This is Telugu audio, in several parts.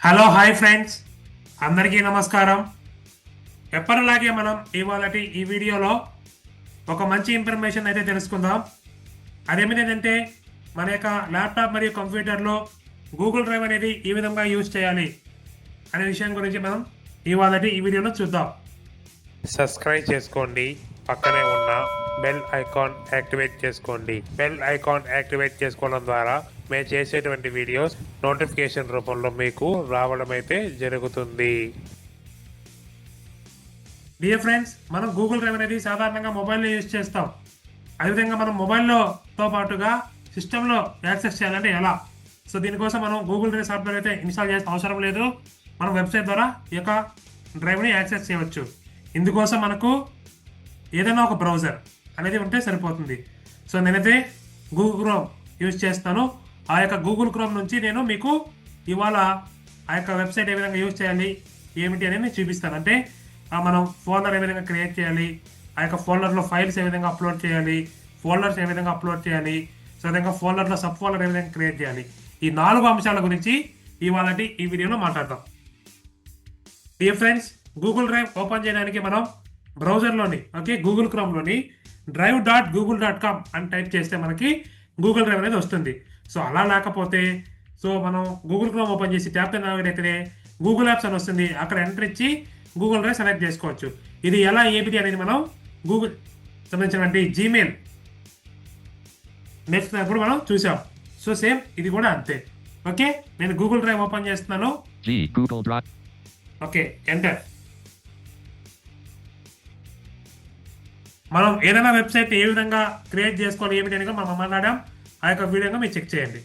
హలో హాయ్ ఫ్రెండ్స్, అందరికీ నమస్కారం. ఎప్పటిలాగే మనం ఇవాళటి ఈ వీడియోలో ఒక మంచి ఇన్ఫర్మేషన్ అయితే తెలుసుకుందాం. అదేమిటంటే మన యొక్క ల్యాప్టాప్ మరియు కంప్యూటర్లో గూగుల్ డ్రైవ్ అనేది ఈ విధంగా యూజ్ చేయాలి అనే విషయం గురించి మనం ఇవాళటి ఈ వీడియోలో చూద్దాం. సబ్స్క్రైబ్ చేసుకోండి, పక్కనే ఉన్న బెల్ ఐకాన్ యాక్టివేట్ చేసుకోండి. బెల్ ఐకాన్ యాక్టివేట్ చేసుకోవడం ద్వారా మేము చేసేటువంటి వీడియోస్ నోటిఫికేషన్ రూపంలో మీకు రావడం అయితే జరుగుతుంది. డియర్ ఫ్రెండ్స్, మనం గూగుల్ డ్రైవ్ అనేది సాధారణంగా మొబైల్లో యూజ్ చేస్తాం. అదేవిధంగా మనం మొబైల్లోతో పాటుగా సిస్టంలో యాక్సెస్ చేయాలంటే ఎలా? సో దీనికోసం మనం గూగుల్ డ్రైవ్ సాఫ్ట్వేర్ అయితే ఇన్స్టాల్ చేసిన అవసరం లేదు. మనం వెబ్సైట్ ద్వారా ఈ యొక్క డ్రైవ్ని యాక్సెస్ చేయవచ్చు. ఇందుకోసం మనకు ఏదైనా ఒక బ్రౌజర్ అనేది ఉంటే సరిపోతుంది. సో నేనైతే గూగుల్ క్రోమ్ యూజ్ చేస్తాను. ఆ యొక్క గూగుల్ క్రోమ్ నుంచి నేను మీకు ఇవాళ ఆ యొక్క వెబ్సైట్ ఏ విధంగా యూజ్ చేయాలి ఏమిటి అనేది నేను చూపిస్తాను. అంటే మనం ఫోల్డర్ ఏ విధంగా క్రియేట్ చేయాలి, ఆ యొక్క ఫోల్డర్లో ఫైల్స్ ఏ విధంగా అప్లోడ్ చేయాలి, ఫోల్డర్స్ ఏ విధంగా అప్లోడ్ చేయాలి, సో విధంగా ఫోల్డర్లో సబ్ ఫోల్డర్ ఏ విధంగా క్రియేట్ చేయాలి, ఈ 4 అంశాల గురించి ఇవాళ ఈ వీడియోలో మాట్లాడదాం. Dear friends, Google drive open చేయడానికి మనం బ్రౌజర్లోని గూగుల్ క్రోమ్లోని drive.google.com అని టైప్ చేస్తే మనకి గూగుల్ డ్రైవ్ అనేది వస్తుంది. సో అలా లేకపోతే మనం గూగుల్ క్రోమ్ ఓపెన్ చేసి ట్యాప్ అయితే గూగుల్ యాప్స్ అని వస్తుంది. అక్కడ ఎంటర్ ఇచ్చి గూగుల్ డ్రైవ్ సెలెక్ట్ చేసుకోవచ్చు. ఇది ఎలా ఏమిటి అనేది మనం గూగుల్ సంబంధించినటువంటి జీమెయిల్ నేర్చుకున్నప్పుడు మనం చూసాం. సో సేమ్ ఇది కూడా అంతే. ఓకే, నేను గూగుల్ డ్రైవ్ ఓపెన్ చేస్తున్నాను. Okay, enter. మనం ఏదైనా వెబ్సైట్ ఏ విధంగా క్రియేట్ చేసుకోవాలి ఏమిటి అని మనం మాట్లాడాం. ఆ యొక్క వీడియోగా మీరు చెక్ చేయండి.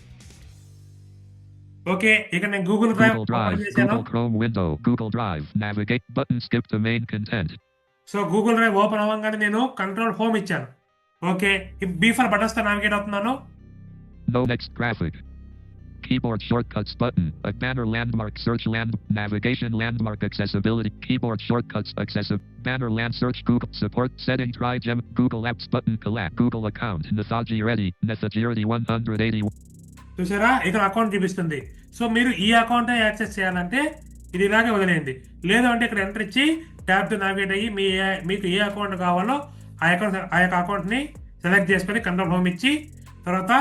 ఓకే, ఇక్కడ నేను గూగుల్ డ్రైవ్ ఓపెన్ చేశాను. సో గూగుల్ డ్రైవ్ ఓపెన్ అవ్వగానే నేను కంట్రోల్ హోమ్ ఇచ్చాను. ఓకే, B4 బటన్స్ తో నావిగేట్ అవుతున్నాను. Keyboard shortcuts button. A banner landmark search navigation landmark accessibility. Keyboard shortcuts accessible. Banner land search Google support setting try gem Google Apps button collect Google account Nethaji ready Nethaji 180. చూసారా, ఇక్కడ అకౌంట్ చూపిస్తుంది. సో మీరు ఈ అకౌంట్ యాక్సెస్ చేయాలంటే ఇది ఇలాగే వదిలేయండి. లేదు అంటే ఇక్కడ ఎంటర్ ఇచ్చి ట్యాబ్ తో నావిగేట్ అయ్యి మీకు ఏ అకౌంట్ కావాలో ఆ యొక్క అకౌంట్ ని సెలెక్ట్ చేసుకొని కంట్రోల్ హోమ్ ఇచ్చి తర్వాత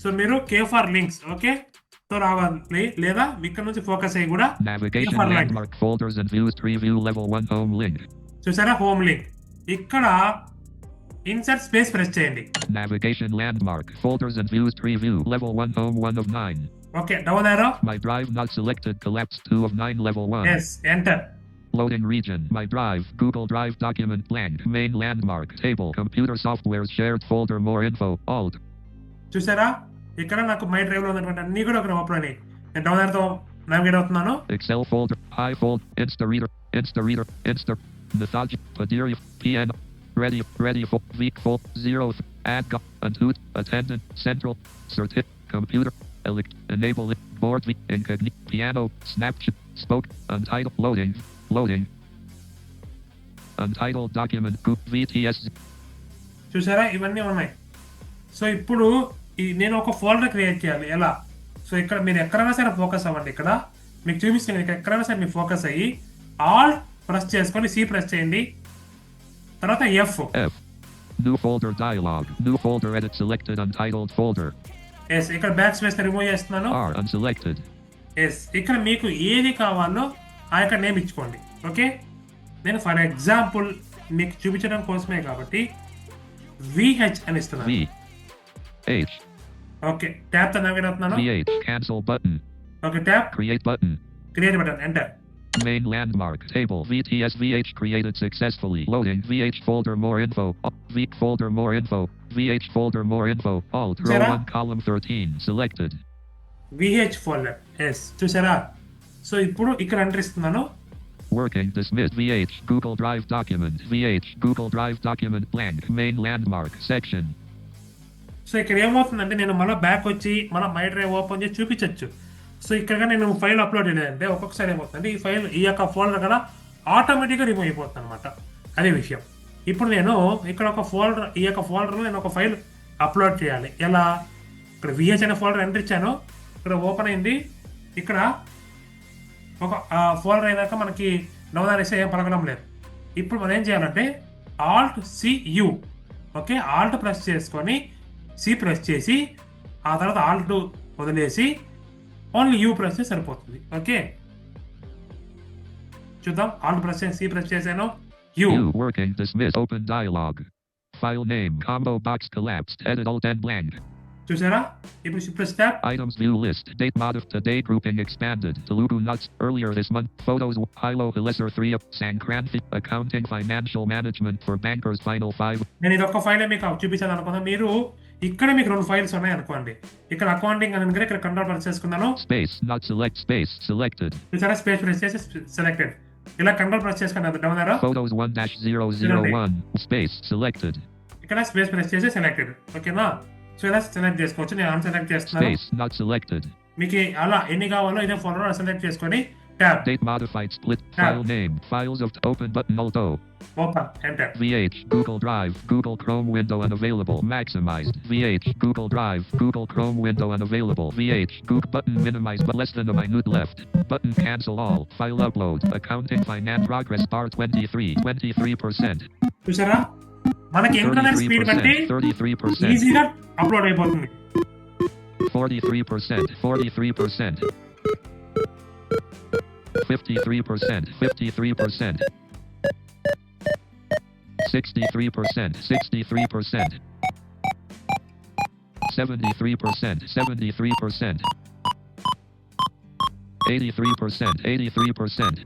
సో మీరు K ఫర్ లింక్స్ ఓకే తో రావాలి. లేదా ఇక్కడ నుంచి ఫోకస్ అయ్యి కూడా చూసారా హోమ్ లింక్. ఇక్కడ ఇన్సర్ట్ స్పేస్ ప్రెస్ చేయండి. Navigation landmark folders and views tree view level 1 home 1 of 9. Okay, down arrow. My drive not selected collapsed 2 of 9 level 1. Yes, enter. Loading region. My drive Google Drive document blank main landmark table computer software shared folder more info alt. చూసారా, ఇక్కడ నాకు మై డ్రైవ్ లో ఉన్నటువంటి అన్ని కూడా ఒక ఓపెన్ అయినాయి. నేను డౌన్ arrow తో నావిగేట్ అవుతున్నాను. Excel folder high fold insta reader Nethaji Padiri PN ready for week 4 0 add untoot attendant central certif computer enable board incognito piano snapchat spoke untitled loading untitled document VTS. చూసారా, ఇవన్నీ ఉన్నాయి. సో ఇప్పుడు నేను ఒక ఫోల్డర్ క్రియేట్ చేయాలి. ఎలా? సో ఇక్కడ మీరు ఎక్కడైనా సరే ఫోకస్ అవ్వండి. ఇక్కడ మీకు చూపిస్తుంది, ఎక్కడైనా సరే మీరు ఫోకస్ అయ్యి ఆల్ ప్రెస్ చేసుకొని C ప్రెస్ చేయండి. తర్వాత F new folder dialog new folder edit selected untitled folder. yes, ఇక్కడ బ్యాక్ స్పేస్ రిమూవ్ చేస్తున్నాను. R unselected. yes, ఇక్కడ మీకు ఏది కావాలో ఆ యొక్క నేమ్ ఇచ్చుకోండి. ఓకే, నేను ఫర్ ఎగ్జాంపుల్ మీకు చూపించడం కోసమే కాబట్టి VH అని ఇస్తున్నాను. VH. ఓకే, ట్యాబ్ తో నావిగేట్ అవుతున్నాను. VH cancel button. Okay, tab create button. Enter. Main landmark table VTS VH created successfully. Loading VH folder more info. VH folder more info. VH folder more info. Alt row 1 column 13 selected. VH folder. yes, చూసారా. సో ఇప్పుడు ఇక్కడ ఎంటర్ ఇస్తున్నాను. Working dismissed VH Google Drive document VH Google Drive document blank main landmark section. So ఇక్కడ ఏమవుతుందంటే నేను మళ్ళీ బ్యాక్ వచ్చి మన మై డ్రైవ్ ఓపెన్ చేసి చూపించవచ్చు. సో ఇక్కడ నేను ఫైల్ అప్లోడ్ చేయలేదంటే ఒక్కొక్కసారి ఏమవుతుందంటే ఈ యొక్క ఫోల్డర్ కదా ఆటోమేటిక్గా రిమూవ్ అయిపోతుంది అనమాట. అదే విషయం. ఇప్పుడు నేను ఇక్కడ ఒక ఫోల్డర్ ఈ యొక్క ఫోల్డర్లో నేను ఒక ఫైల్ అప్లోడ్ చేయాలి. ఎలా? ఇక్కడ VH అనే ఫోల్డర్ ఎంటర్ ఇచ్చాను, ఇక్కడ ఓపెన్ అయింది. ఇక్కడ ఒక ఫోల్డర్ అయినాక మనకి డౌన్ అనేసి ఏం పలకడం లేదు. ఇప్పుడు మనం ఏం చేయాలంటే alt C, okay, alt press చేసుకొని సి ప్రెస్ చేసి ఆ తర్వాత ఆల్ట్ వదిలేసి ఓన్లీ యూ ప్రెస్ చేసి సరిపోతుంది. ఓకే, చూద్దాం. ఆల్ట్ ప్రెస్ చేసి సి ప్రెస్ చేశాను. You You working dismiss open dialog. File name combo box collapsed. Edit alt and blank. చూసారా? ఇప్పుడు shift press tab. Items view list. Date modif today grouping expanded. Telugu nuts earlier this month. Photos Hilo Hilesar 3 Sankranthi accounting financial management for bankers final 5. నేను ఇది ఒక్క ఫైలే మీకు చూపించాను అనుకున్నా. మీరు ఇక్కడ మీకు 2 ఫైల్స్ ఉన్నాయి అనుకోండి. ఇక్కడ అకౌంటింగ్ అని ఇక్కడ కంట్రోల్ ప్రెస్ చేసుకున్నాను. Space not select space selected. చూసారా? స్పేస్ ప్రెస్ చేసి సెలెక్టెడ్. ఇలా కంట్రోల్ ప్రెస్ చేసుకున్నాను డౌన్ ఆరో. Photos 1-001 space selected. ఇక్కడ స్పేస్ ప్రెస్ చేసి సెలెక్టెడ్. ఓకేనా? సో ఇలా సెలెక్ట్ చేసుకోవచ్చు. నేను అన్సెలెక్ట్ చేస్తున్నాను. Space not selected. మీకు అలా ఎన్ని కావాలో ఇదే ఫోల్డర్ సెలెక్ట్ చేసుకొని tab. Date modified split. File name. Files of open button alto. Open enter. VH Google Drive Google Chrome window unavailable maximized. VH Google Drive Google Chrome window unavailable. VH Google button minimized but less than a minute left. Button cancel all. File upload. Accounting finance progress bar 23%. చూసారా? మనకి ఇంటర్నెట్ స్పీడ్ బట్టి 33%. ఈజీగా అప్లోడ్ అయిపోతుంది. 43%. 53%. 53%. 53%. 63%. 63%. 73%. 73%. 83%. 83%.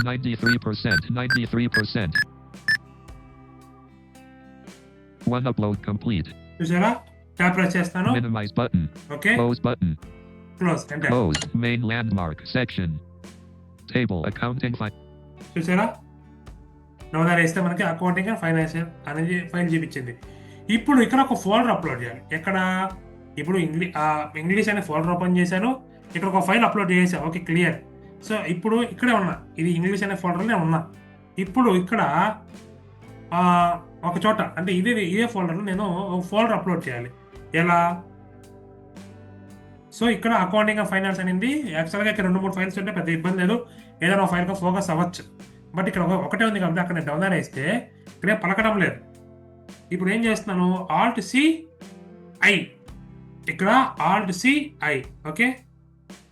93%. 93%. One upload complete. చూసారా? ట్యాప్ ప్రెస్ చేస్తాను. Minimize button. Okay, Close button. Close enter. Closed. Main landmark section. Table accounting చూసారా? నోదా వేస్తే మనకి అకౌంటింగ్ అండ్ ఫైనాన్షియల్ అనేది ఫైల్ చూపించింది. ఇప్పుడు ఇక్కడ ఒక ఫోల్డర్ అప్లోడ్ చేయాలి. ఎక్కడ? ఇప్పుడు ఇంగ్లీష్ అనే ఫోల్డర్ ఓపెన్ చేశాను. ఇక్కడ ఒక ఫైల్ అప్లోడ్ చేశాను. Okay, clear. సో ఇప్పుడు ఇక్కడే ఉన్నా. ఇది ఇంగ్లీష్ అనే ఫోల్డర్లో ఉన్నా. ఇప్పుడు ఇక్కడ ఒక చోట అంటే ఇదే ఫోల్డర్లో నేను ఒక ఫోల్డర్ అప్లోడ్ చేయాలి. ఎలా? సో ఇక్కడ అకౌంటింగ్ అండ్ ఫైనాన్స్ అనేది యాక్చువల్గా ఇక్కడ 2-3 ఫైల్స్ ఉంటే పెద్ద ఇబ్బంది లేదు. ఏదైనా ఒక ఫైల్గా ఫోకస్ అవ్వచ్చు. బట్ ఇక్కడ ఒకటే ఉంది కాబట్టి అక్కడ డౌన్ వేస్తే ఇక్కడే పలకడం లేదు. ఇప్పుడు ఏం చేస్తున్నాను? Alt C I. ఇక్కడ alt C I. Okay,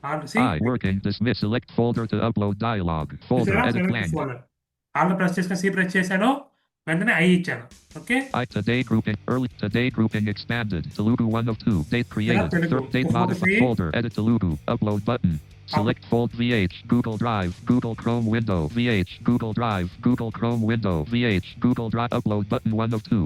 alt C I working dismiss select folder to upload dialog. Folder edit blank. Folder. Alt press చేసుకొని సి ప్రెస్ చేశాను. వెంటనే ఐ ఇచ్చాను. Okay, I today grouping early today grouping expanded. Telugu 1 of 2. Date created. Telugu. Date modified Telugu. folder edit Telugu. Upload button. Select fold VH Google Drive Google Chrome window VH Google Drive Google Chrome window VH Google Drive upload button 1 of 2.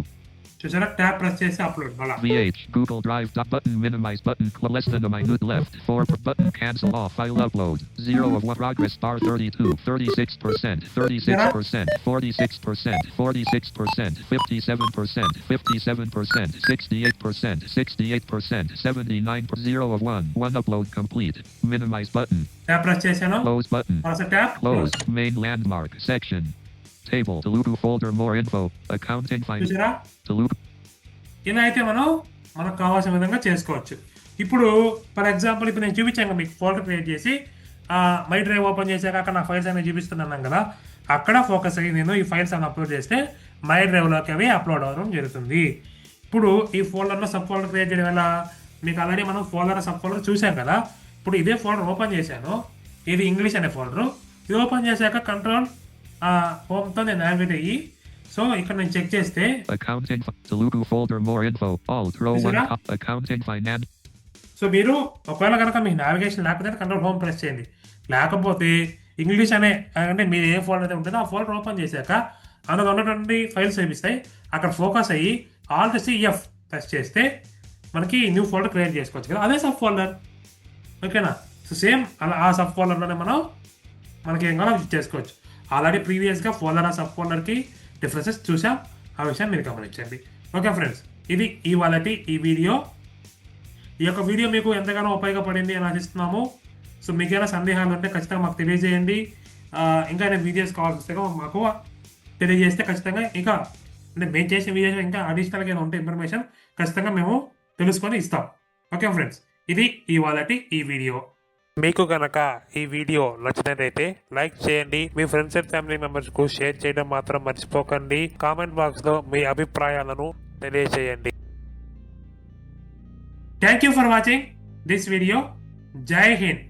చూసారా? ట్యాప్ ప్రెస్ చేసి అప్లోడ్. మళ్ళా VH Google Drive dot button minimize button less than a minute left 4 button cancel off file upload 0 of 1 progress bar 32 36% 36% 46% 46% 57% 57% 68% 68% 79 0 of 1 upload complete minimize button tap press చేశాను. close button మళ్ళీ tap close main landmark section table Telugu folder more info accounting finance చూసారా? Telugu ఇలా అయితే మనకు కావాల్సిన విధంగా చేసుకోవచ్చు. ఇప్పుడు ఫర్ ఎగ్జాంపుల్ ఇప్పుడు నేను చూపించాను మీకు ఫోల్డర్ క్రియేట్ చేసి మై డ్రైవ్ ఓపెన్ చేశాక అక్కడ నా ఫైల్స్ అనేవి చూపిస్తున్నాను కదా, అక్కడ ఫోకస్ అయ్యి నేను ఈ ఫైల్స్ అని అప్లోడ్ చేస్తే మై డ్రైవ్లోకి అవి అప్లోడ్ అవ్వడం జరుగుతుంది. ఇప్పుడు ఈ ఫోల్డర్లో సబ్ ఫోల్డర్ క్రియేట్ చేయడం వల్ల మీకు ఆల్రెడీ మనం ఫోల్డర్ సబ్ ఫోల్డర్ చూసాం కదా. ఇప్పుడు ఇదే ఫోల్డర్ ఓపెన్ చేశాను. ఇది ఇంగ్లీష్ అనే ఫోల్డరు. ఇది ఓపెన్ చేశాక కంట్రోల్ హోమ్తో నేను నావిగేట్ అయ్యి సో ఇక్కడ నేను చెక్ చేస్తే accounting Telugu folder more info alt row 1 accounting finance so మీరు ఒకవేళ కనుక మీకు నావిగేషన్ లేకపోతే కంట్రోల్ హోమ్ ప్రెస్ చేయండి. లేకపోతే ఇంగ్లీష్ అనే అంటే మీరు ఏ ఫోల్డర్ అయితే ఉంటుందో ఆ ఫోల్డర్ ఓపెన్ చేశాక అందులో ఉన్నటువంటి ఫైల్స్ చూపిస్తాయి. అక్కడ ఫోకస్ అయ్యి ఆల్ట్ సిఎఫ్ ప్రెస్ చేస్తే మనకి న్యూ ఫోల్డర్ క్రియేట్ చేసుకోవచ్చు కదా, అదే సబ్ ఫోల్డర్. ఓకేనా? సో సేమ్ అలా ఆ సబ్ ఫోల్డర్లోనే మనకి ఏం కావాలో చేసుకోవచ్చు. ఆల్రెడీ ప్రీవియస్గా ఫోల్డర్ ఆ సబ్ ఫోల్డర్కి డిఫరెన్సెస్ చూసాం. ఆ విషయం మీరు గమనించండి. ఓకే ఫ్రెండ్స్, ఇది ఈ వీడియో. ఈ యొక్క వీడియో మీకు ఎంతగానో ఉపయోగపడింది అని ఆశిస్తున్నాము. సో మీకు ఏమైనా సందేహాలు ఉంటే ఖచ్చితంగా మాకు తెలియజేయండి. ఇంకా నేను వీడియోస్ కావాల్సి మాకు తెలియజేస్తే ఖచ్చితంగా ఇంకా అంటే మేము చేసిన వీడియోస్ ఇంకా అడిషనల్గా ఏమైనా ఉంటే ఇన్ఫర్మేషన్ ఖచ్చితంగా మేము తెలుసుకొని ఇస్తాం. ఓకే ఫ్రెండ్స్, ఇది ఈ వీడియో. మీకు గనక ఈ వీడియో నచ్చినట్లయితే లైక్ చేయండి, మీ ఫ్రెండ్స్ అండ్ ఫ్యామిలీ మెంబర్స్ కు షేర్ చేయడం మాత్రం మర్చిపోకండి. కామెంట్ బాక్స్ లో మీ అభిప్రాయాలను తెలియజేయండి. Thank you for watching this video. జై హింద్.